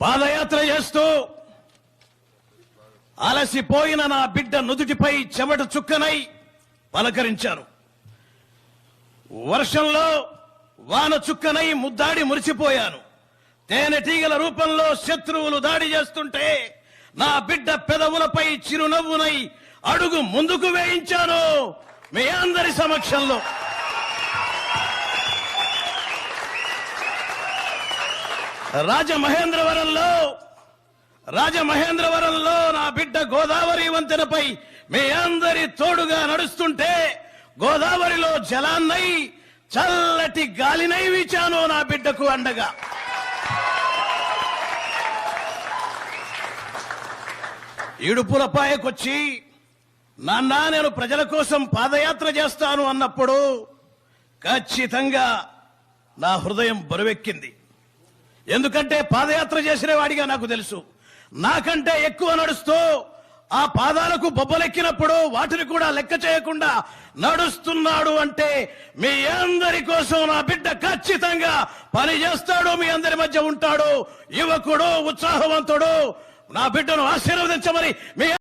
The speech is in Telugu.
పాదయాత్ర చేస్తూ అలసిపోయిన నా బిడ్డ నుదుటిపై చెమట చుక్కనై పలకరించాను. వర్షంలో వాన చుక్కనై ముద్దాడి మురిసిపోయాను. తేనెటీగల రూపంలో శత్రువులు దాడి చేస్తుంటే నా బిడ్డ పెదవులపై చిరునవ్వునై అడుగు ముందుకు వేయించాను మీ అందరి సమక్షంలో. రాజమహేంద్రవరంలో నా బిడ్డ గోదావరి వంతెనపై మీ అందరి తోడుగా నడుస్తుంటే గోదావరిలో జలాన్నై చల్లటి గాలినై వీచాను నా బిడ్డకు అండగా. ఇడుపులపాయకొచ్చి నాన్న నేను ప్రజల కోసం పాదయాత్ర చేస్తాను అన్నప్పుడు ఖచ్చితంగా నా హృదయం బరువెక్కింది. ఎందుకంటే పాదయాత్ర చేసిన వాడిగా నాకు తెలుసు, నాకంటే ఎక్కువ నడుస్తూ ఆ పాదాలకు బొబ్బలెక్కినప్పుడు వాటిని కూడా లెక్క చేయకుండా నడుస్తున్నాడు అంటే మీ అందరి కోసం నా బిడ్డ ఖచ్చితంగా పని చేస్తాడు, మీ అందరి మధ్య ఉంటాడు. యువకుడు, ఉత్సాహవంతుడు, నా బిడ్డను ఆశీర్వదించమని మీ